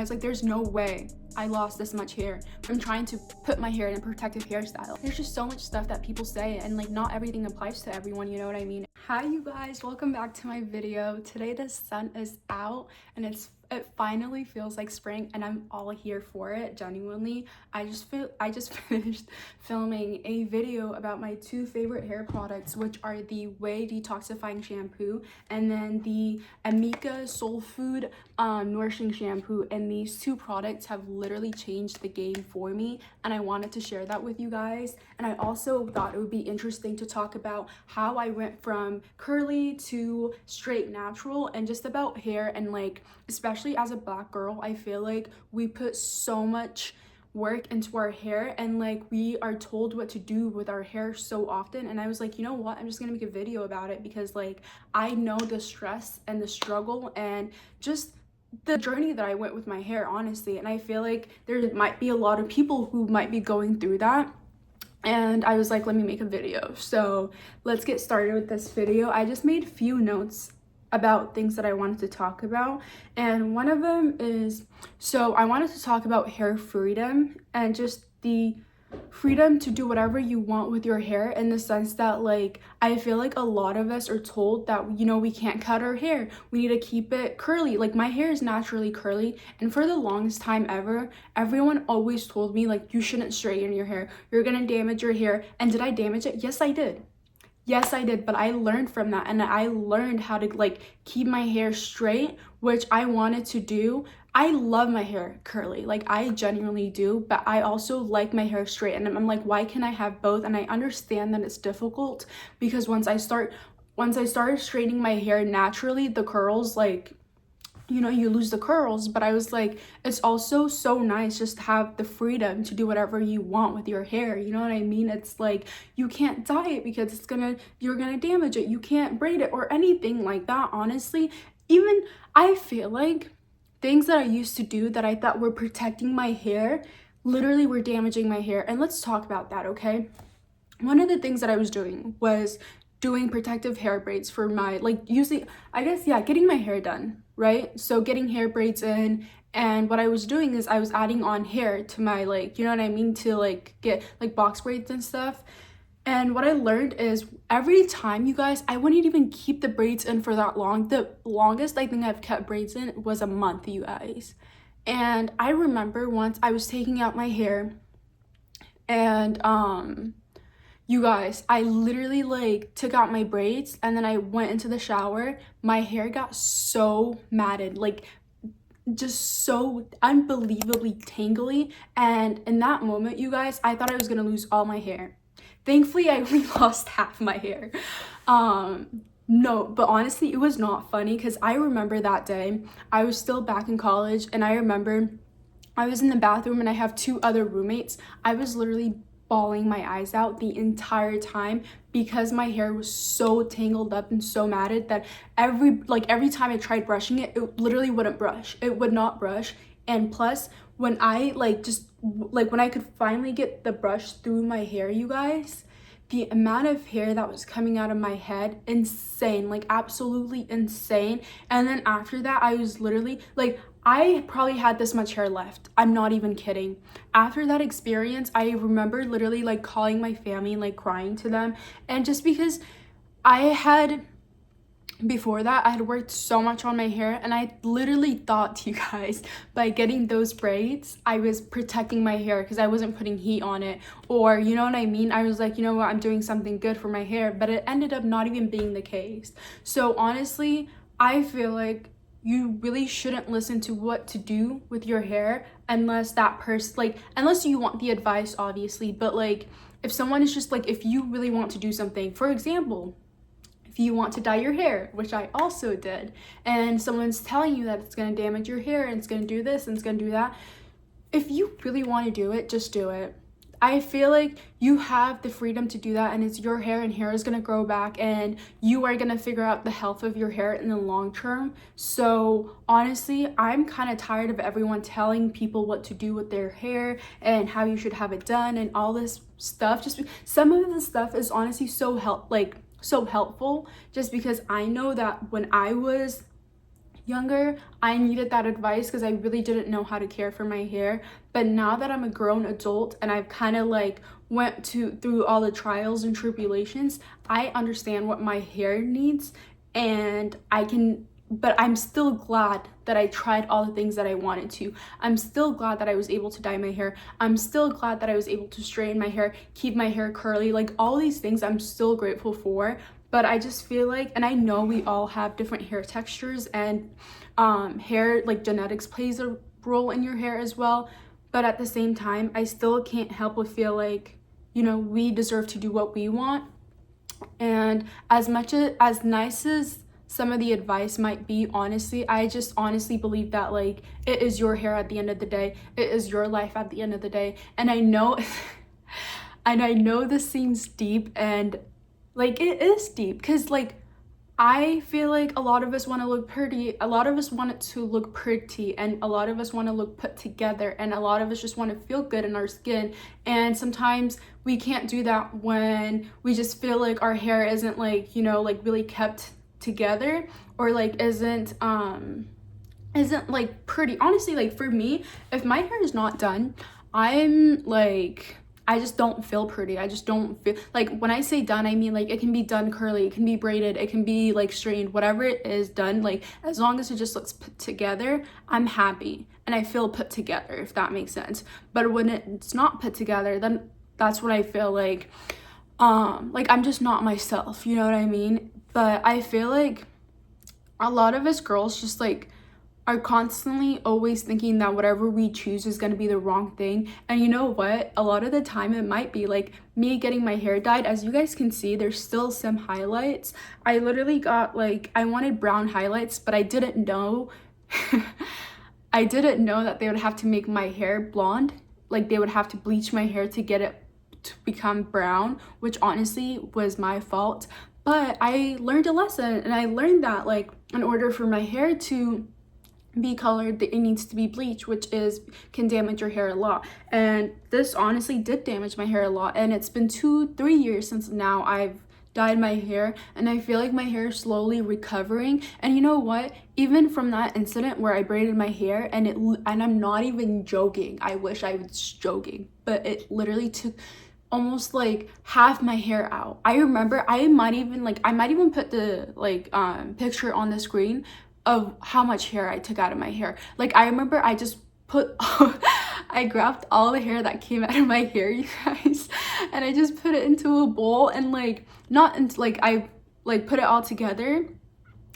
I was like, there's no way I lost this much hair from trying to put my hair in a protective hairstyle. There's just so much stuff that people say, and like not everything applies to everyone, you know what I mean? Hi you guys, welcome back to my video. Today the sun is out and it finally feels like spring, and I'm all here for it, genuinely. I just finished filming a video about my two favorite hair products, which are the Whey Detoxifying Shampoo and then the Amika Soul Food Nourishing Shampoo. And these two products have literally changed the game for me, and I wanted to share that with you guys. And I also thought it would be interesting to talk about how I went from curly to straight natural, and just about hair, and like especially as a black girl, I feel like we put so much work into our hair, and like we are told what to do with our hair so often. And I was like, you know what, I'm just gonna make a video about it, because like I know the stress and the struggle and just the journey that I went with my hair, honestly. And I feel like there might be a lot of people who might be going through that, and I was like, let me make a video. So let's get started with this video. I just made a few notes about things that I wanted to talk about, and one of them is, so I wanted to talk about hair freedom and just the freedom to do whatever you want with your hair, in the sense that like I feel like a lot of us are told that, you know, we can't cut our hair, we need to keep it curly. Like my hair is naturally curly, and for the longest time ever, everyone always told me like, you shouldn't straighten your hair, you're gonna damage your hair. And did I damage it? Yes, I did. Yes, I did, but I learned from that, and I learned how to like keep my hair straight, which I wanted to do. I love my hair curly, like I genuinely do, but I also like my hair straight, and I'm like, why can't I have both? And I understand that it's difficult, because once I started straightening my hair naturally, the curls, like, you know, you lose the curls. But I was like, it's also so nice just to have the freedom to do whatever you want with your hair, you know what I mean? It's like, you can't dye it because you're gonna damage it, you can't braid it or anything like that. Honestly, even I feel like things that I used to do that I thought were protecting my hair literally were damaging my hair. And let's talk about that, okay? One of the things that I was doing was doing protective hair braids for my, like, usually, I guess, yeah, getting my hair done, right? So getting hair braids in, and what I was doing is I was adding on hair to my, like, you know what I mean, to like get like box braids and stuff. And what I learned is every time, you guys, I wouldn't even keep the braids in for that long. The longest I think I've kept braids in was a month, you guys. And I remember once I was taking out my hair, and you guys, I literally like took out my braids, and then I went into the shower. My hair got so matted, like just so unbelievably tangly. And in that moment, you guys, I thought I was gonna lose all my hair. Thankfully, I only lost half my hair. No, but honestly, it was not funny, because I remember that day, I was still back in college, and I remember I was in the bathroom, and I have two other roommates. I was literally bawling my eyes out the entire time, because my hair was so tangled up and so matted that every time I tried brushing it, it literally wouldn't brush. It would not brush. And plus, when I when I could finally get the brush through my hair, you guys, the amount of hair that was coming out of my head, insane, like absolutely insane. And then after that, I was literally like, I probably had this much hair left. I'm not even kidding. After that experience, I remember literally like calling my family and like crying to them. And just because before that, I had worked so much on my hair, and I literally thought, you guys, by getting those braids, I was protecting my hair because I wasn't putting heat on it, or you know what I mean? I was like, you know what, I'm doing something good for my hair, but it ended up not even being the case. So honestly, I feel like you really shouldn't listen to what to do with your hair unless that person, like, unless you want the advice, obviously. But like, if someone is just like, if you really want to do something, for example, if you want to dye your hair, which I also did, and someone's telling you that it's going to damage your hair and it's going to do this and it's going to do that, if you really want to do it, just do it. I feel like you have the freedom to do that, and it's your hair, and hair is going to grow back, and you are going to figure out the health of your hair in the long term. So honestly, I'm kind of tired of everyone telling people what to do with their hair and how you should have it done and all this stuff. Just some of the stuff is honestly so helpful, just because I know that when I was younger, I needed that advice because I really didn't know how to care for my hair. But now that I'm a grown adult and I've kind of like went through all the trials and tribulations, I understand what my hair needs, and but I'm still glad that I tried all the things that I wanted to. I'm still glad that I was able to dye my hair. I'm still glad that I was able to straighten my hair, keep my hair curly, like all these things I'm still grateful for. But I just feel like, and I know we all have different hair textures, and hair, like genetics plays a role in your hair as well. But at the same time, I still can't help but feel like, you know, we deserve to do what we want. And as nice as some of the advice might be, honestly, I just honestly believe that like it is your hair at the end of the day. It is your life at the end of the day. And I know and I know this seems deep, and like it is deep, because like I feel like a lot of us want to look pretty, a lot of us want it to look pretty, and a lot of us want to look put together, and a lot of us just want to feel good in our skin. And sometimes we can't do that when we just feel like our hair isn't like, you know, like really kept together, or like isn't like pretty. Honestly, like for me, if my hair is not done, I'm like, I just don't feel pretty. I just don't feel like, when I say done, I mean like it can be done curly, it can be braided, it can be like straightened, whatever it is done, like as long as it just looks put together, I'm happy and I feel put together, if that makes sense. But when it's not put together, then that's when I feel like I'm just not myself, you know what I mean? But I feel like a lot of us girls just like are constantly always thinking that whatever we choose is going to be the wrong thing. And you know what, a lot of the time it might be. Like me getting my hair dyed, as you guys can see, there's still some highlights. I literally got like, I wanted brown highlights, but I didn't know I didn't know that they would have to make my hair blonde. Like they would have to bleach my hair to get it to become brown, which honestly was my fault. But I learned a lesson, and I learned that like in order for my hair to be colored, it needs to be bleached, which can damage your hair a lot. And this honestly did damage my hair a lot, and it's been 2-3 years since now I've dyed my hair, and I feel like my hair is slowly recovering. And you know what, even from that incident where I braided my hair, and I'm not even joking, I wish I was joking, but it literally took almost like half my hair out. I remember I might even put the like picture on the screen of how much hair I took out of my hair. Like I remember I just put I grabbed all the hair that came out of my hair, you guys, and I just put it into a bowl, and like not into like I like put it all together,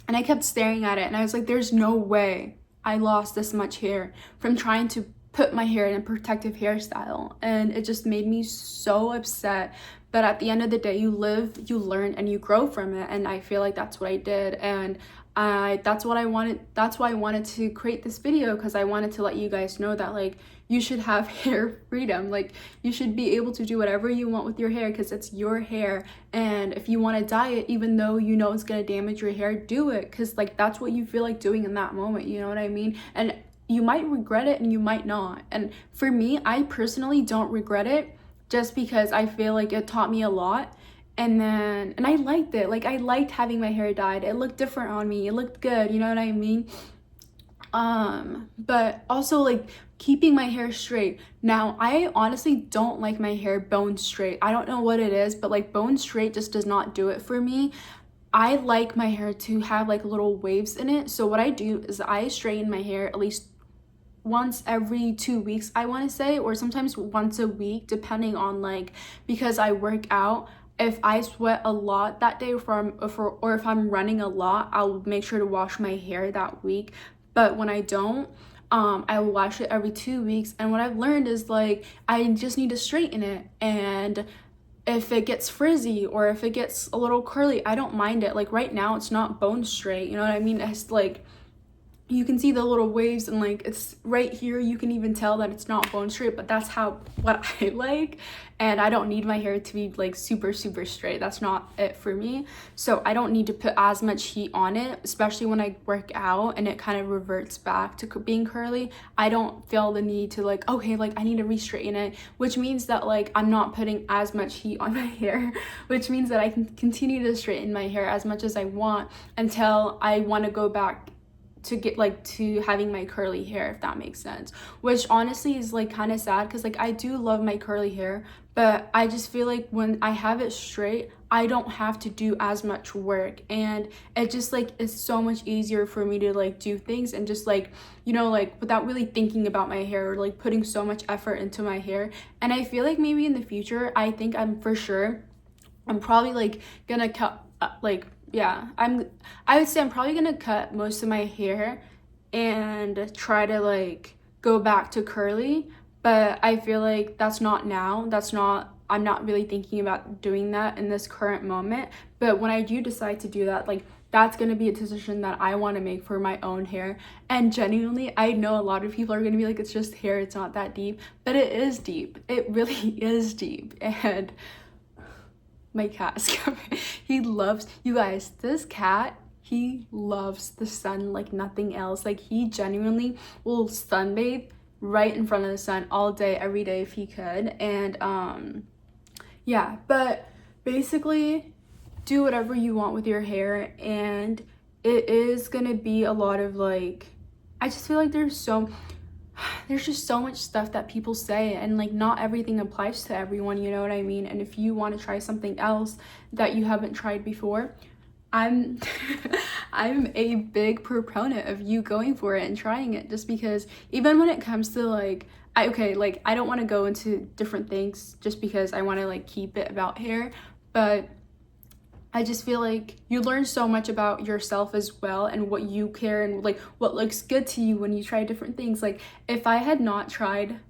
and I kept staring at it, and I was like, there's no way I lost this much hair from trying to put my hair in a protective hairstyle. And it just made me so upset. But at the end of the day, you live, you learn, and you grow from it. And I feel like that's what I did. And that's what I wanted. That's why I wanted to create this video, because I wanted to let you guys know that like you should have hair freedom. Like you should be able to do whatever you want with your hair, because it's your hair. And if you want to dye it, even though you know it's going to damage your hair, do it, because like that's what you feel like doing in that moment, you know what I mean? And you might regret it and you might not. And for me, I personally don't regret it, just because I feel like it taught me a lot. And I liked it. Like I liked having my hair dyed. It looked different on me. It looked good, you know what I mean? But also like keeping my hair straight. Now, I honestly don't like my hair bone straight. I don't know what it is, but like bone straight just does not do it for me. I like my hair to have like little waves in it. So what I do is I straighten my hair at least once every 2 weeks, I want to say, or sometimes once a week, depending on like, because I work out. If I sweat a lot that day, or if I'm running a lot, I'll make sure to wash my hair that week. But when I don't, I will wash it every 2 weeks. And what I've learned is like I just need to straighten it, and if it gets frizzy or if it gets a little curly, I don't mind it. Like right now it's not bone straight, you know what I mean? It's like you can see the little waves, and like it's right here, you can even tell that it's not bone straight, but that's what I like. And I don't need my hair to be like super straight. That's not it for me. So I don't need to put as much heat on it, especially when I work out and it kind of reverts back to being curly. I don't feel the need to like, okay, like I need to re-straighten it, which means that like I'm not putting as much heat on my hair, which means that I can continue to straighten my hair as much as I want until I want to go back to get like to having my curly hair, if that makes sense, which honestly is like kind of sad because like I do love my curly hair, but I just feel like when I have it straight, I don't have to do as much work, and it just like it's so much easier for me to like do things and just like, you know, like without really thinking about my hair or like putting so much effort into my hair. And I feel like maybe in the future, I think I'm probably like gonna cut I would say I'm probably gonna cut most of my hair and try to like go back to curly, but I feel like I'm not really thinking about doing that in this current moment. But when I do decide to do that, like that's gonna be a decision that I want to make for my own hair. And genuinely, I know a lot of people are gonna be like, it's just hair, it's not that deep, but it is deep. It really is deep. And my cat is coming. He loves, you guys, this cat, he loves the sun like nothing else. Like he genuinely will sunbathe right in front of the sun all day, every day if he could. And yeah, but basically do whatever you want with your hair, and it is gonna be a lot of like, I just feel like there's just so much stuff that people say, and like not everything applies to everyone, you know what I mean? And if you want to try something else that you haven't tried before, I'm I'm a big proponent of you going for it and trying it, just because even when it comes to like I don't want to go into different things just because I want to like keep it about hair, but I just feel like you learn so much about yourself as well, and what you care and like what looks good to you when you try different things. Like if I had not had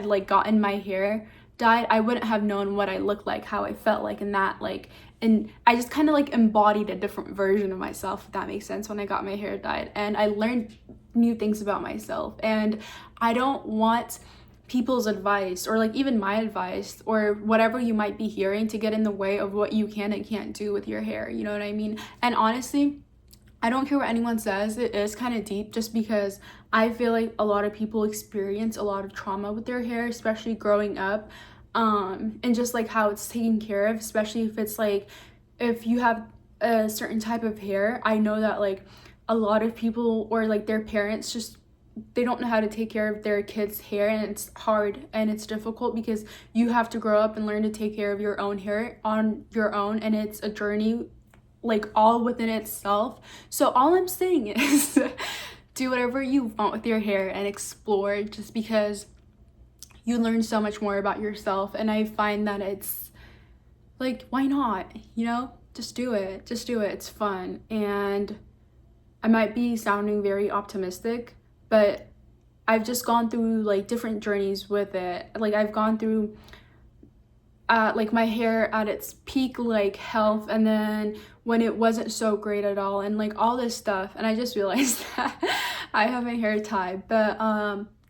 like gotten my hair dyed, I wouldn't have known what I looked like, how I felt like, and that like, and I just kind of like embodied a different version of myself, if that makes sense, when I got my hair dyed. And I learned new things about myself, and I don't want people's advice or like even my advice or whatever you might be hearing to get in the way of what you can and can't do with your hair, you know what I mean? And honestly, I don't care what anyone says, it is kind of deep, just because I feel like a lot of people experience a lot of trauma with their hair, especially growing up, and just like how it's taken care of, especially if it's like, if you have a certain type of hair. I know that like a lot of people or like their parents just, they don't know how to take care of their kids' hair, and it's hard and it's difficult because you have to grow up and learn to take care of your own hair on your own, and it's a journey like all within itself. So all I'm saying is do whatever you want with your hair and explore, just because you learn so much more about yourself. And I find that it's like, why not, you know? Just do it, it's fun. And I might be sounding very optimistic, but I've just gone through like different journeys with it. Like I've gone through like my hair at its peak like health, and then when it wasn't so great at all, and like all this stuff. And I just realized that I have my hair tied. But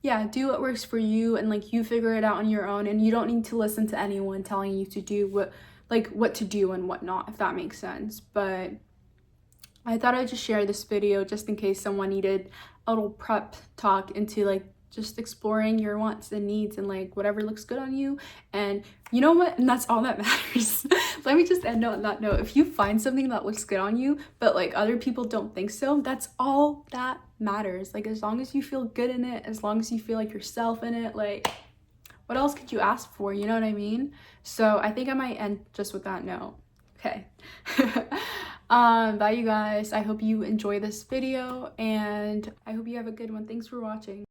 yeah, do what works for you, and like you figure it out on your own, and you don't need to listen to anyone telling you to do what to do and what not, if that makes sense. But I thought I'd just share this video just in case someone needed a little prep talk into like just exploring your wants and needs and like whatever looks good on you. And you know what? And that's all that matters. Let me just end on that note. If you find something that looks good on you, but like other people don't think so, that's all that matters. Like as long as you feel good in it, as long as you feel like yourself in it, like what else could you ask for? You know what I mean? So I think I might end just with that note. Okay. Bye you guys. I hope you enjoy this video, and I hope you have a good one. Thanks for watching.